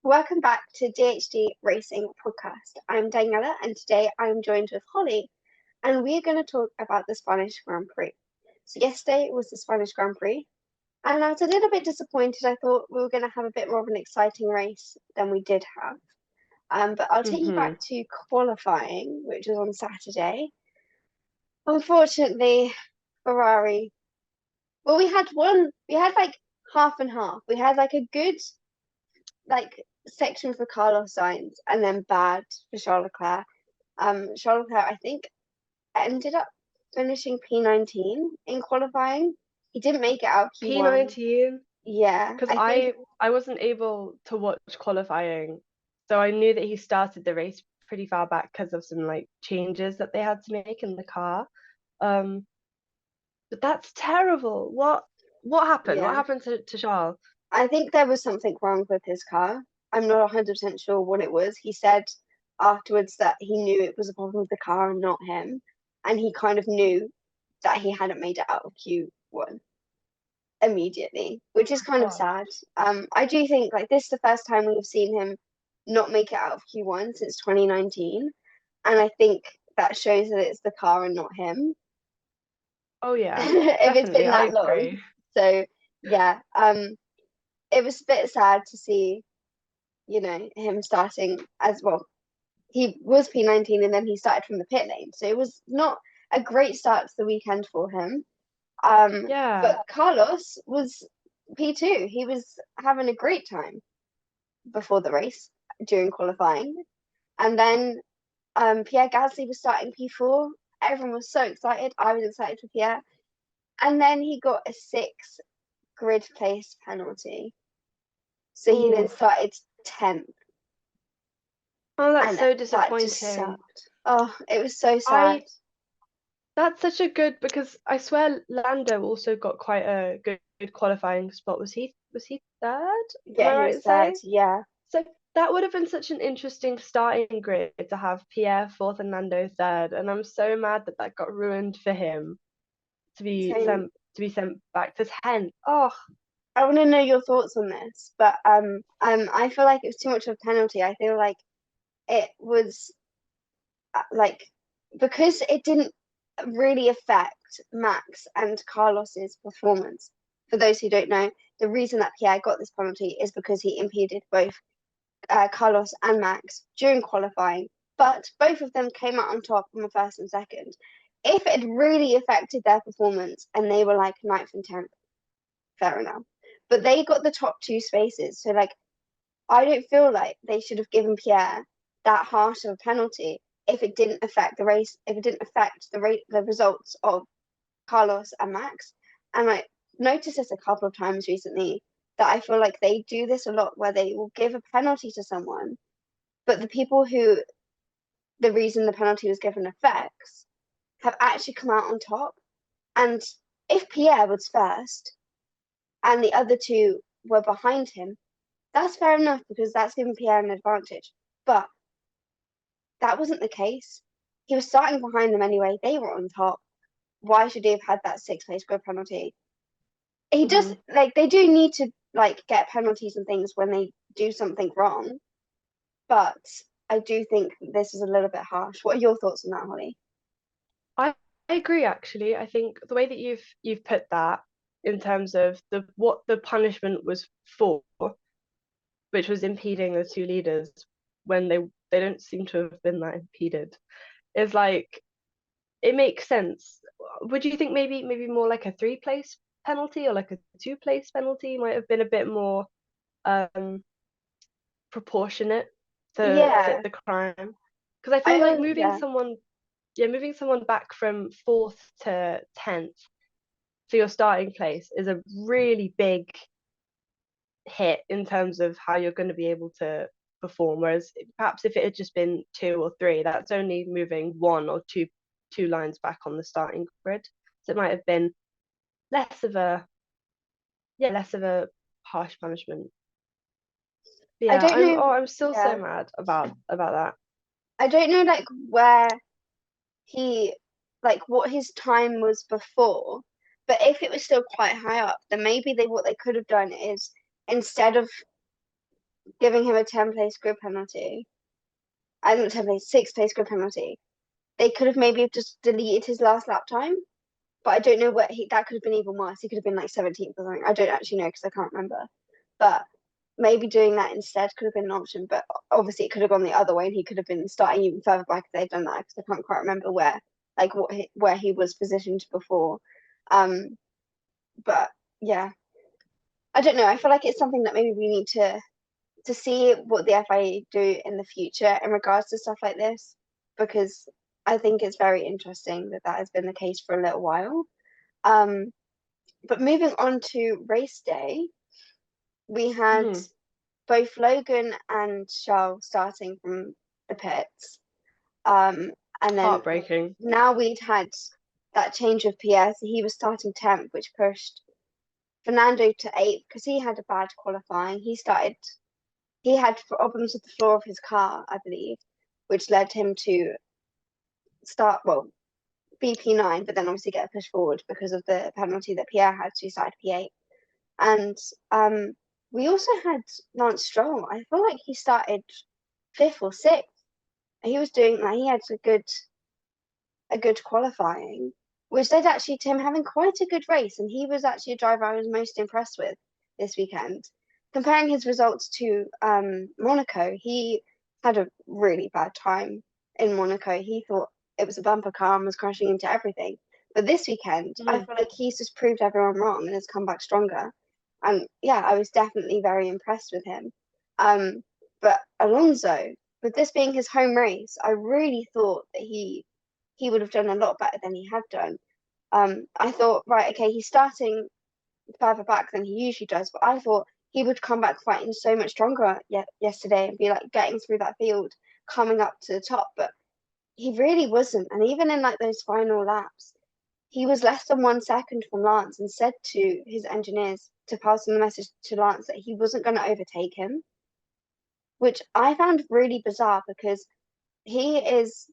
Welcome back to DHD Racing Podcast. I'm Daniella and today I'm joined with Holly and we're going to talk about the Spanish Grand Prix. So yesterday was the Spanish Grand Prix and I was a little bit disappointed. I thought we were going to have a bit more of an exciting race than we did have. But I'll take you back Hmm. to qualifying, which was on Saturday. Unfortunately, Ferrari, well, we had like half and half. We had like a good like section for Carlos Sainz and then bad for Charles Leclerc. Charles Leclerc, I think, ended up finishing P19 in qualifying. He didn't make it out Q1. P19, Yeah, because I think, I wasn't able to watch qualifying, so I knew that he started the race pretty far back because of some like changes that they had to make in the car. Um, but that's terrible. What happened? What yeah, happened to Charles? I think there was something wrong with his car. I'm not 100% sure what it was. He said afterwards that he knew it was a problem with the car and not him. And he kind of knew that he hadn't made it out of Q1 immediately, which is kind of Oh, sad. I do think like this is the first time we've seen him not make it out of Q1 since 2019, and I think that shows that it's the car and not him. oh yeah, If it's definitely. been I that long, agree. so yeah, it was a bit sad to see, him starting as well. He was P19 and then he started from the pit lane, so it was not a great start to the weekend for him. Yeah. But Carlos was P2. He was having a great time before the race during qualifying. And then Pierre Gasly was starting P4. Everyone was so excited. I was excited for Pierre. And then he got a six grid place penalty. So he then Ooh. started 10th. Oh, that's And so that just disappointing. sucked. Oh, it was so sad. I That's such a good because I swear Lando also got quite a good qualifying spot. Was he third? Am Yeah, I he right was in third. saying? Yeah. So that would have been such an interesting starting grid to have Pierre fourth and Lando third, and I'm so mad that that got ruined for him So to be sent back to 10th. Oh, I want to know your thoughts on this, but I feel like it was too much of a penalty. I feel like it was like because it didn't really affect Max and Carlos's performance. For those who don't know, the reason that Pierre got this penalty is because he impeded both Carlos and Max during qualifying, but both of them came out on top on the first and second. If it really affected their performance and they were like ninth and 10th, fair enough. But they got the top two spaces, so like I don't feel like they should have given Pierre that harsh of a penalty if it didn't affect the race, if it didn't affect the results of Carlos and Max. And I noticed this a couple of times recently that I feel like they do this a lot where they will give a penalty to someone, but the people who the reason the penalty was given affects have actually come out on top. And if Pierre was first and the other two were behind him, that's fair enough because that's giving Pierre an advantage. But that wasn't the case. He was starting behind them anyway. They were on top. Why should he have had that six place grid penalty? He just mhm. like they do need to like get penalties and things when they do something wrong. But I do think this is a little bit harsh. What are your thoughts on that, Holly? I I agree actually. I think the way that you've put that in terms of the what the punishment was for, which was impeding the two leaders when they don't seem to have been that impeded, is like it makes sense. Would you think maybe more like a three place penalty or like a two place penalty might have been a bit more um proportionate to Yeah, fit the crime? Because I feel like yeah. moving someone back from fourth to 10th for your starting place is a really big hit in terms of how you're going to be able to perform. Whereas perhaps if it had just been two or three, that's only moving one or two lines back on the starting grid. So it might have been less of a less of a harsh punishment. But I yeah, don't know. I'm still so Yeah, mad about that. I don't know like where he like what his time was before. But if it was still quite high up, then maybe they what they could have done is instead of giving him a 10-place grid penalty. I don't 10-place, 6-place grid penalty. They could have maybe just deleted his last lap time, but I don't know what that could have been even worse. He could have been like 17th or something. I don't actually know because I can't remember. But maybe doing that instead could have been an option. But obviously, it could have gone the other way, and he could have been starting even further back if they'd done that. Because I can't quite remember where he was positioned before. But yeah, I don't know. I feel like it's something that maybe we need to see what the FIA do in the future in regards to stuff like this, because I think it's very interesting that that has been the case for a little while. But moving on to race day, we had Hmm. both Logan and Charles starting from the pits. And then Heartbreaking. now we'd had that change of PS. He was starting 10th, which pushed Fernando to 8th because he had a bad qualifying. He had problems with the floor of his car, I believe, which led him to start, well, BP9, but then obviously get pushed forward because of the penalty that Pierre had, so he started P8. And we also had Lance Stroll. I feel like he started 5th or 6th. He was doing like he had a good qualifying, which led actually to him having quite a good race. And he was actually a driver I was most impressed with this weekend. Comparing his results to Monaco, he had a really bad time in Monaco. He thought it was a bumper car and was crashing into everything. But this weekend, I Hmm. feel like he's just proved everyone wrong and has come back stronger. And yeah, I was definitely very impressed with him. But Alonso, with this being his home race, I really thought that he would have done a lot better than he had done. I thought, right, okay, he's starting further back than he usually does, but I thought he would come back fighting so much stronger yesterday and be like getting through that field, coming up to the top. But he really wasn't. And even in like those final laps, he was less than 1 second from Lance and said to his engineers to pass on the message to Lance that he wasn't going to overtake him, which I found really bizarre because he is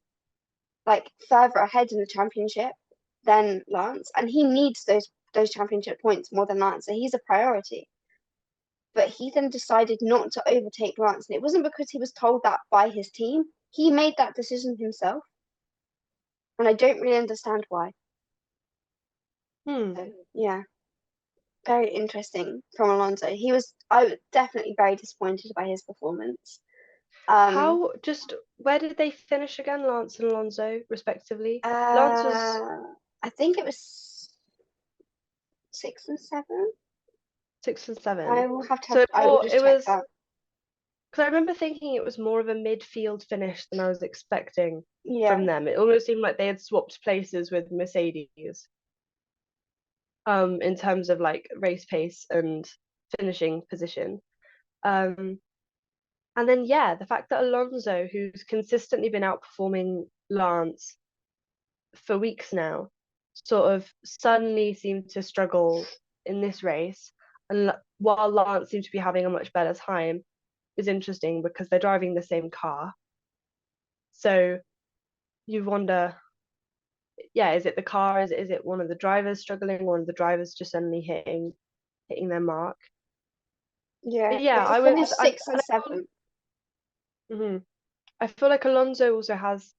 like further ahead in the championship than Lance, and he needs those championship points more than Lance, so he's a priority. But he then decided not to overtake Lance, and it wasn't because he was told that by his team. He made that decision himself, and I don't really understand why. Hmm. So yeah, very interesting from Alonso. I was definitely very disappointed by his performance. Um, Where did they finish again, Lance and Alonso, respectively? Lance was uh, I think it was 6 and 7. 6 and 7. I will just It check was that. because I remember thinking it was more of a midfield finish than I was expecting Yeah, from them. It almost seemed like they had swapped places with Mercedes, in terms of like race pace and finishing position. Um, and then yeah, the fact that Alonso, who's consistently been outperforming Lance for weeks now, sort of suddenly seemed to struggle in this race, and while Lance seemed to be having a much better time, is interesting because they're driving the same car. So you wonder, yeah, is it the car? Is it one of the drivers struggling? One of the drivers just suddenly hitting their mark? yeah. But yeah, They I was, finished 6 and 7. mhm. I feel like Alonso also has,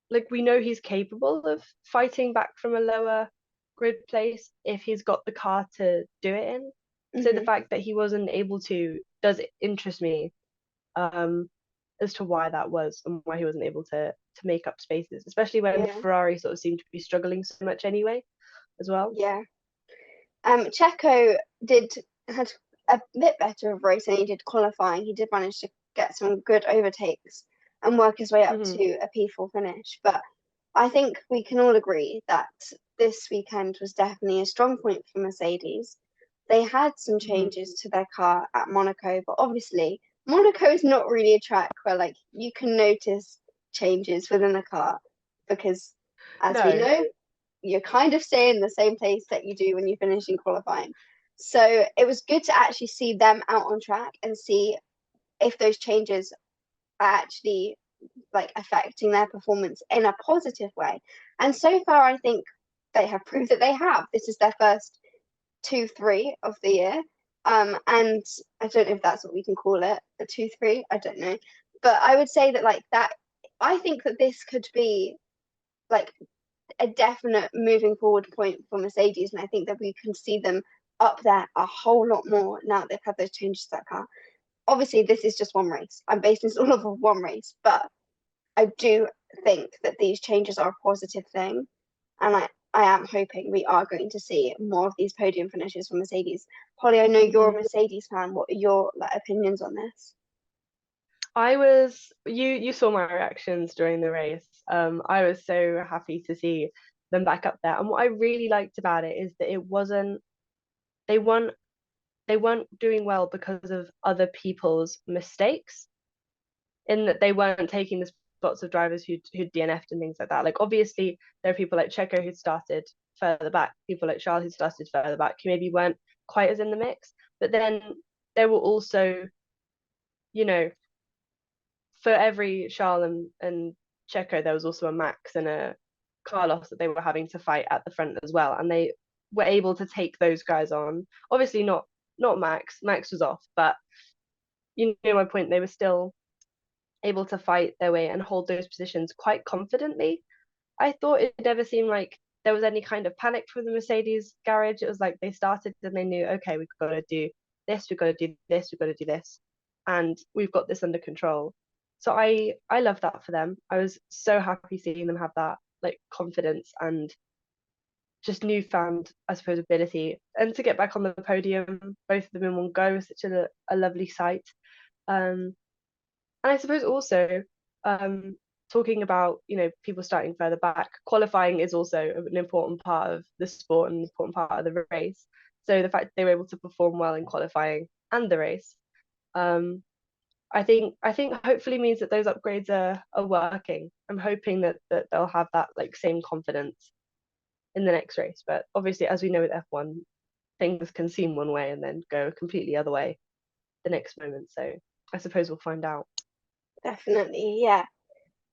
like, we know he's capable of fighting back from a lower grid place if he's got the car to do it in. So the Hmm. fact that he wasn't able to does interest me, um, as to why that was and why he wasn't able to make up spaces, especially when Yeah, Ferrari sort of seemed to be struggling so much anyway, as well. yeah. Checo did had a bit better of race than he did qualifying. He did manage to get some good overtakes and work his way up Hmm. to a P4 finish. But I think we can all agree that this weekend was definitely a strong point for Mercedes. They had some Hmm. changes to their car at Monaco, but obviously Monaco is not really a track where like you can notice changes within the car because as we No. know, you're kind of staying in the same place that you do when you finish in qualifying. So it was good to actually see them out on track and see if those changes are actually like affecting their performance in a positive way. And so far, I think they have proved that they have. This is their first 2, 3 of the year. And I don't know if that's what we can call it, a 2-3, I don't know. But I would say that like that, I think that this could be like a definite moving forward point for Mercedes, and I think that we can see them up there a whole lot more now that they've had those changes to that car. Obviously, this is just one race. I'm basing this all off of one race, but I do think that these changes are a positive thing, and I am hoping we are going to see more of these podium finishes from Mercedes. Holly, I know you're a Mhm. Mercedes fan. What are your like opinions on this? You saw my reactions during the race. I was so happy to see them back up there. And what I really liked about it is that they weren't they weren't doing well because of other people's mistakes, in that they weren't taking the spots of drivers who'd DNF'd and things like that. Like obviously there are people like Checo who started further back, people like Charles who started further back who maybe weren't quite as in the mix. But then there were also, you know, for every Charles and Checo, there was also a Max and a Carlos that they were having to fight at the front as well, and they were able to take those guys on. Obviously, not Max. Max was off, but you know my point. They were still able to fight their way and hold those positions quite confidently. I thought it never seemed like there was any kind of panic from the Mercedes garage. It was like they started and they knew, okay, we've got to do this, we've got to do this, we've got to do this, and we've got this under control. So I love that for them. I was so happy seeing them have that like confidence and just newfound, I suppose, ability. And to get back on the podium, both of them in one go, was such a lovely sight. Um, and I suppose also, um, talking about, people starting further back, qualifying is also an important part of the sport and an important part of the race. So the fact that they were able to perform well in qualifying and the race, um, I think hopefully means that those upgrades are working. I'm hoping that they'll have that like same confidence in the next race. But obviously, as we know with F1, things can seem one way and then go a completely other way the next moment. So I suppose we'll find out. Definitely, yeah.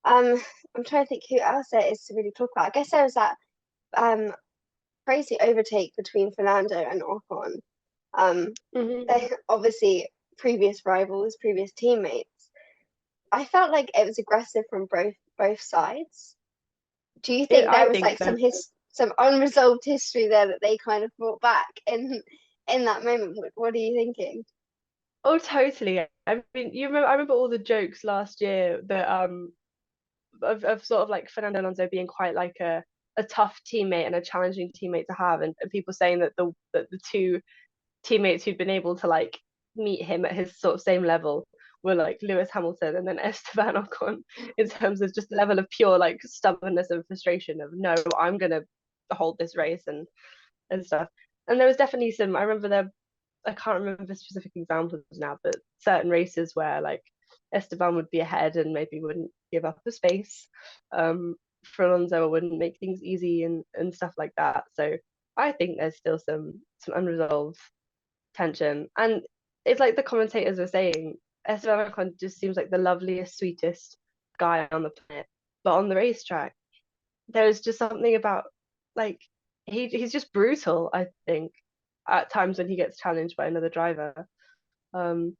Um, I'm trying to think who else there is to really talk about. I guess there was that um crazy overtake between Fernando and Ocon. Hmm. They obviously previous rivals, previous teammates. I felt like it was aggressive from both sides. Do you think I there was think like so. some unresolved history there that they kind of brought back in that moment? What are you thinking? Oh, totally. I mean, I remember all the jokes last year that of sort of like Fernando Alonso being quite like a tough teammate and a challenging teammate to have, and people saying that the two teammates who'd been able to like meet him at his sort of same level were like Lewis Hamilton and then Esteban Ocon, in terms of just the level of pure like stubbornness and frustration of no, I'm gonna hold this race and stuff. And there was definitely some. I remember there. I can't remember the specific examples now, but certain races where like Esteban would be ahead and maybe wouldn't give up the space for Alonso, or wouldn't make things easy and stuff like that. So I think there's still some unresolved tension. And it's like the commentators were saying, Esteban Ocon just seems like the loveliest, sweetest guy on the planet. But on the racetrack, there's just something about like he's just brutal, I think, at times when he gets challenged by another driver. Um,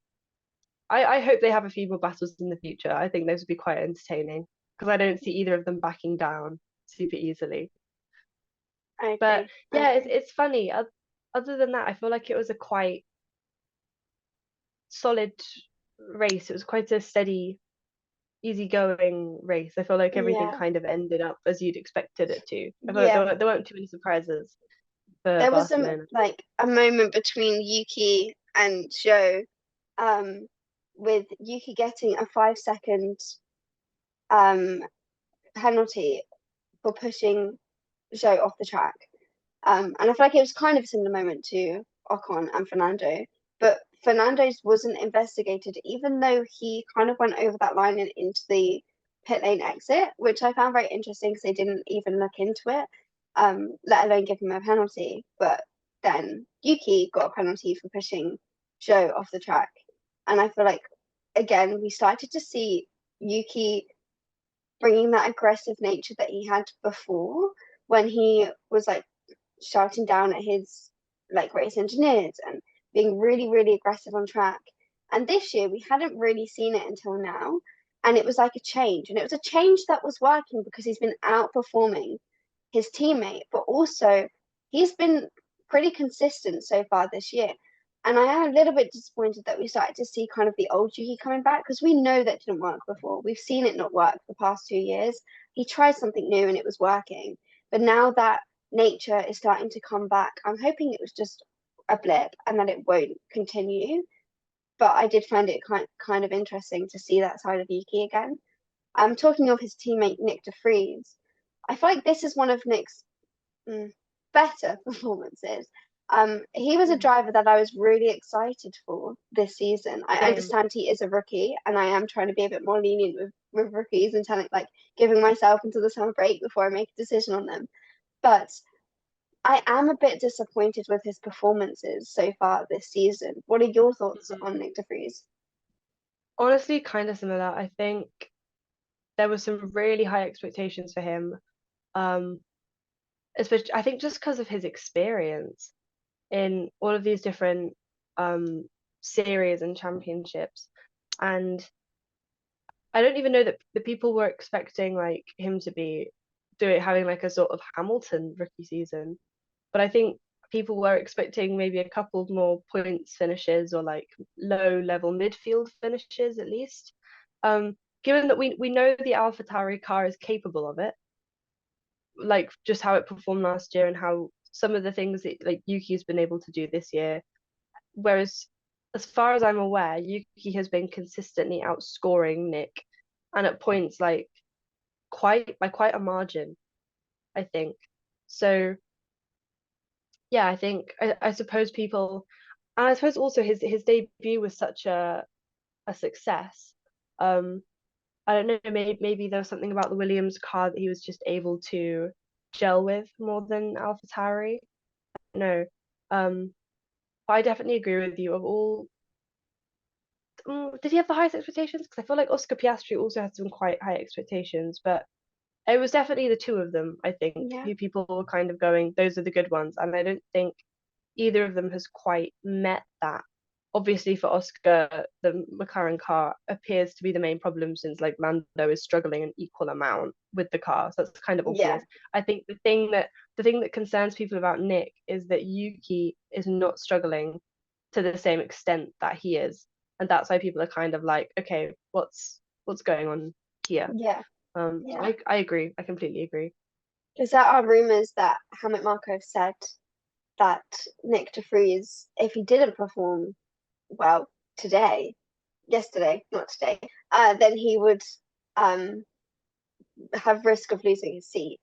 I hope they have a few more battles in the future. I think those would be quite entertaining because I don't see either of them backing down super easily. I But agree. I yeah, it's agree. it's funny. Other than that, I feel like it was a quite solid race. It was quite a steady, easygoing race. I feel like everything Yeah. kind of ended up as you'd expected it to. I feel like Yeah. there weren't too many surprises for There was some Barcelona. like a moment between Yuki and Joe, um, with Yuki getting a 5 second um penalty for pushing Joe off the track. And I feel like it was kind of a similar moment to Ocon and Fernando, but Fernando's wasn't investigated, even though he kind of went over that line and into the pit lane exit, which I found very interesting because they didn't even look into it, let alone give him a penalty. But then Yuki got a penalty for pushing Joe off the track. And I feel like, again, we started to see Yuki bringing that aggressive nature that he had before when he was like shouting down at his like race engineers and being really, really aggressive on track. And this year we hadn't really seen it until now. And it was like a change. And it was a change that was working because he's been outperforming his teammate, but also he's been pretty consistent so far this year. And I am a little bit disappointed that we started to see kind of the old Yuki coming back because we know that didn't work before. We've seen it not work the past 2 years. He tried something new and it was working. But now that nature is starting to come back, I'm hoping it was just a blip and that it won't continue. But I did find it kind of interesting to see that side of Yuki again. Talking of his teammate Nick de Vries, I feel like this is one of Nick's better performances. He was a driver that I was really excited for this season. I Same. understand he is a rookie, and I am trying to be a bit more lenient with rookies and telling like giving myself until the summer break before I make a decision on them. But I am a bit disappointed with his performances so far this season. What are your thoughts Mhm. on Nick de Vries? Honestly, kind of similar. I think there was some really high expectations for him. Um, especially I think just because of his experience in all of these different um series and championships. And I don't even know that the people were expecting like him to be doing having like a sort of Hamilton rookie season. But I think people were expecting maybe a couple more points finishes or like low level midfield finishes at least. Given that we know the AlphaTauri car is capable of it, like just how it performed last year and how some of the things that like Yuki's been able to do this year. Whereas, as far as I'm aware, Yuki has been consistently outscoring Nick, and at points like quite by quite a margin, I think. So yeah, I think I suppose people, and I suppose also his debut was such a success. Um, I don't know, maybe there was something about the Williams car that he was just able to gel with more than AlphaTauri. No, um, but I definitely agree with you. Of all, did he have the highest expectations? Because I feel like Oscar Piastri also had some quite high expectations, but it was definitely the two of them, I think, Yeah, who people were kind of going, those are the good ones. And I don't think either of them has quite met that. Obviously, for Oscar, the McLaren car appears to be the main problem since like Lando is struggling an equal amount with the car. So that's kind of yeah, obvious. I think the thing that concerns people about Nick is that Yuki is not struggling to the same extent that he is. And that's why people are kind of like, okay, what's going on here? yeah, So yeah. I agree. I completely agree. Because there are rumours that Helmut Marko said that Nick de Vries, if he didn't perform well yesterday, not today, then he would um, have risk of losing his seat.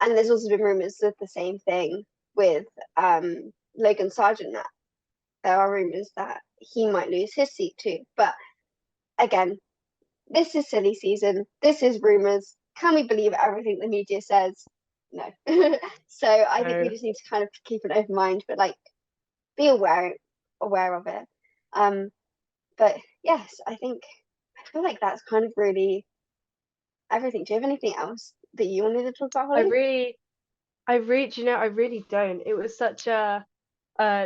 And there's also been rumours of the same thing with Logan Sargent. That there are rumours that he might lose his seat too. But again, this is silly season. This is rumours. Can we believe everything the media says? No. So I think we So just need to kind of keep an open mind, but like be aware of it. Um, but yes, I feel like that's kind of really everything. Do you have anything else that you wanted to talk about, I Holly? really I really don't. It was such a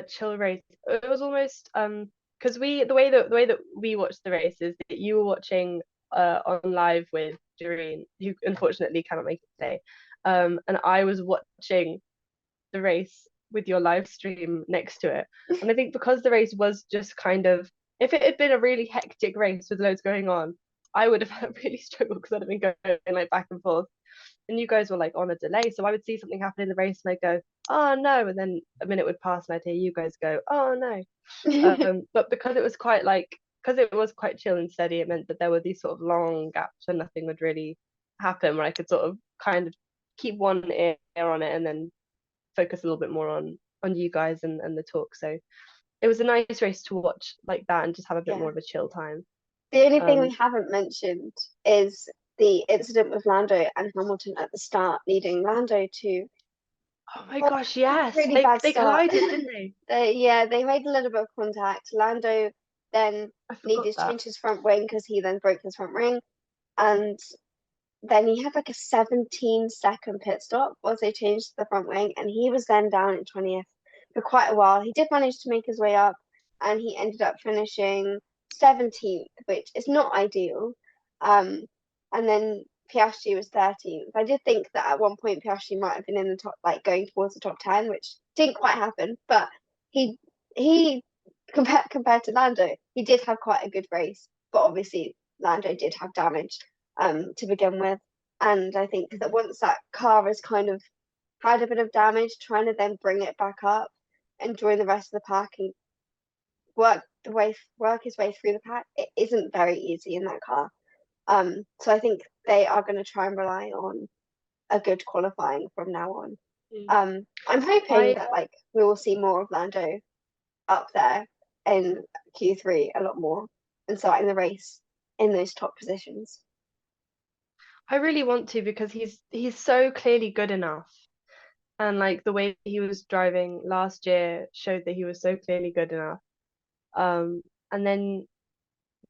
chill race. It was almost because the way that we watched the race is that you were watching on live with Doreen, who unfortunately cannot make it today. And I was watching the race with your live stream next to it. And I think because the race was just kind of, if it had been a really hectic race with loads going on, I would have really struggled because I'd have been going like back and forth. And you guys were like on a delay. So I would see something happen in the race and I'd go, oh no. And then a minute would pass and I'd hear you guys go, oh no. But because it was quite chill and steady, it meant that there were these sort of long gaps where nothing would really happen, where I could sort of kind of keep one ear on it and then focus a little bit more on you guys and the talk. So it was a nice race to watch like that and just have a bit Yeah. more of a chill time. The only thing we Um, haven't mentioned is the incident with Lando and Hamilton at the start, leading Lando to oh my oh, gosh, a yes, really they bad they start. collided, didn't they? Yeah, they made a little bit of contact. Lando then I forgot needed to that. change his front wing because he then broke his front ring. And then he had like a 17-second pit stop whilst they changed the front wing, and he was then down in 20th for quite a while. He did manage to make his way up, and he ended up finishing 17th, which is not ideal. And then Piastri was 13th. I did think that at one point Piastri might have been in the top, like going towards the top 10, which didn't quite happen. But he compared to Lando, he did have quite a good race. But obviously Lando did have damage to begin with. And I think that once that car has kind of had a bit of damage, trying to then bring it back up and join the rest of the pack and work his way through the pack, it isn't very easy in that car. So I think they are going to try and rely on a good qualifying from now on. I'm hoping that like we will see more of Lando up there in Q3 a lot more and starting the race in those top positions. I really want to, because he's so clearly good enough. And like the way he was driving last year showed that he was so clearly good enough. And then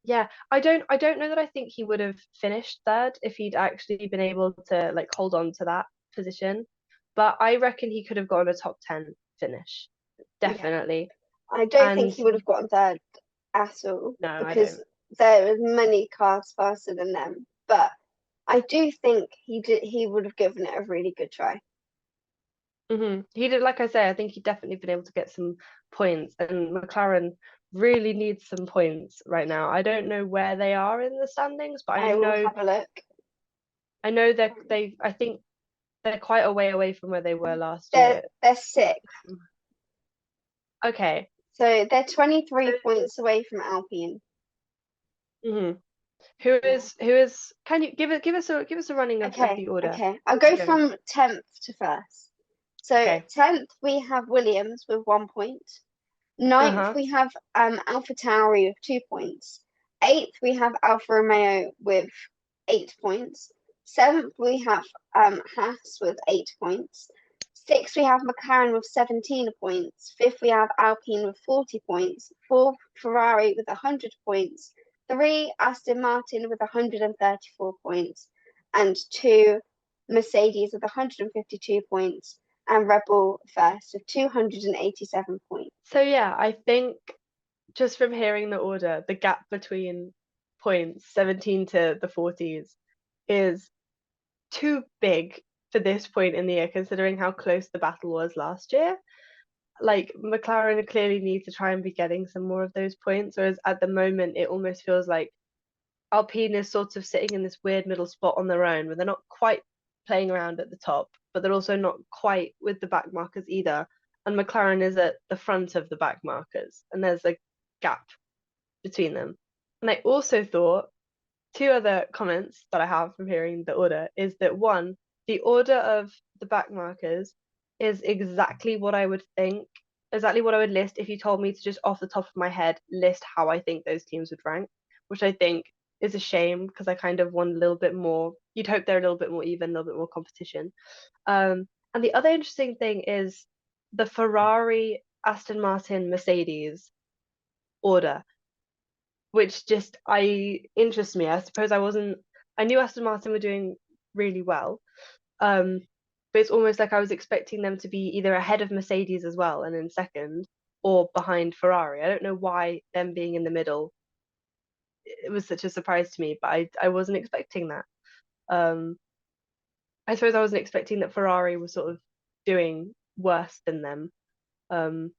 yeah, I don't know that I think he would have finished third if he'd actually been able to like hold on to that position. But I reckon he could have gotten a top 10 finish. Definitely. Yeah. I don't think And he would have gotten third at all no, I because don't. there are many cars faster than them. But I do think he would have given it a really good try. He did, like I say, I think he'd definitely been able to get some points, and McLaren really needs some points right now. I don't know where they are in the standings, but I will have a look. I know I think they're quite a way away from where they were last They're year. they're sixth. Okay. So they're 23 points away from Alpine. Mm-hmm. Who is can you give us a running of the order? Okay. I'll go from 10th to first. So Okay. 10th we have Williams with 1 point. 9th we have Alpha Tauri with 2 points. 8th we have Alfa Romeo with 8 points. 7th we have Haas with 8 points. 6th we have McLaren with 17 points. 5th we have Alpine with 40 points. 4th Ferrari with 100 points. 3 Aston Martin with 134 points. And 2 Mercedes with 152 points. And Red Bull first with 287 points. So yeah, I think just from hearing the order, the gap between points 17 to the 40s is too big for this point in the year, considering how close the battle was last year. Like McLaren clearly need to try and be getting some more of those points, whereas at the moment it almost feels like Alpine is sort of sitting in this weird middle spot on their own, where they're not quite playing around at the top, but they're also not quite with the back markers either. And McLaren is at the front of the back markers, and there's a gap between them. And I also thought two other comments that I have from hearing the order is that one, the order of the back markers is exactly what I would think, exactly what I would list if you told me to just off the top of my head list how I think those teams would rank, which I think is a shame because I kind of want a little bit more. You'd hope they're a little bit more even, a little bit more competition. And the other interesting thing is the Ferrari, Aston Martin, Mercedes order, which just I interests me. I suppose I knew Aston Martin were doing really well. But it's almost like I was expecting them to be either ahead of Mercedes as well and in second, or behind Ferrari. I don't know why them being in the middle, it was such a surprise to me, but I wasn't expecting that. Um I suppose I wasn't expecting that Ferrari was sort of doing worse than them. Um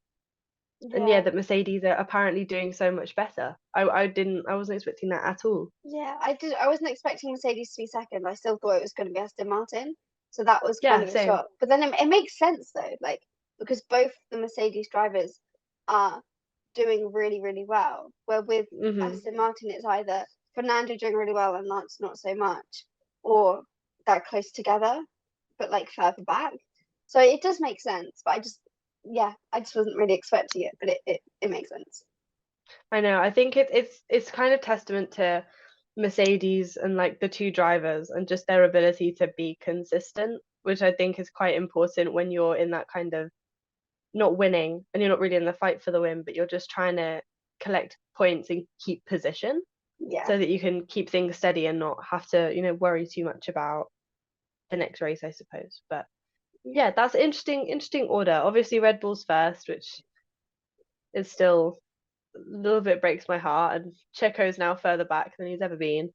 and yeah, that Mercedes are apparently doing so much better. I wasn't expecting that at all. Yeah, I wasn't expecting Mercedes to be second. I still thought it was going to be Aston Martin. So that was kind Yeah, of a same. shock. But then it makes sense though, like because both the Mercedes drivers are doing really, really well. Where with Aston Martin, it's either Fernando doing really well and Lance not so much, or they're close together, but like further back. So it does make sense. But I just wasn't really expecting it, but it makes sense. I know. I think it's kind of testament to Mercedes and like the two drivers and just their ability to be consistent, which I think is quite important when you're in that kind of not winning and you're not really in the fight for the win, but you're just trying to collect points and keep position Yeah. so that you can keep things steady and not have to, worry too much about the next race, I suppose. But yeah, that's interesting order. Obviously, Red Bull's first, which is still a little bit breaks my heart, and Checo's now further back than he's ever been.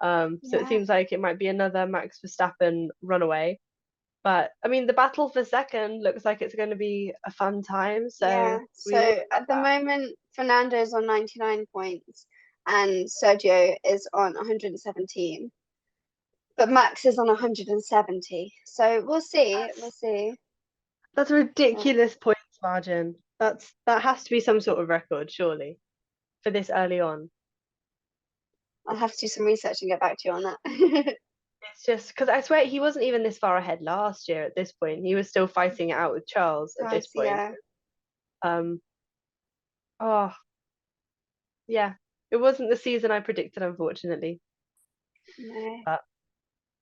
So it Yeah, seems like it might be another Max Verstappen runaway. But I mean, the battle for second looks like it's going to be a fun time. yeah. So So we will see at the that. moment, Fernando's on 99 points and Sergio is on 117. But Max is on 170. So we'll see. We'll That's see. that's a But ridiculous points margin. That has to be some sort of record, surely, for this early on. I'll have to do some research and get back to you on that. It's just because I swear he wasn't even this far ahead last year at this point. He was still fighting it out with Charles at this Guys, point. yeah. Um, oh yeah, it wasn't the season I predicted, unfortunately. No. But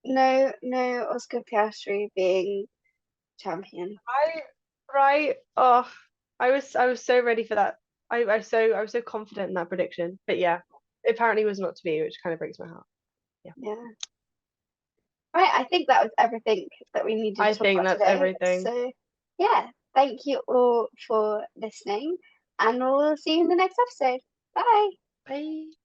No, no Oscar Piastri being champion. right, right. Oh, I was so ready for that. I was so confident in that prediction. But yeah, it apparently was not to be, which kind of breaks my heart. Yeah, Yeah. Right, I think that was everything that we needed I to talk think about that's today. everything. So, yeah, thank you all for listening, and we'll see you in the next episode. Bye. Bye.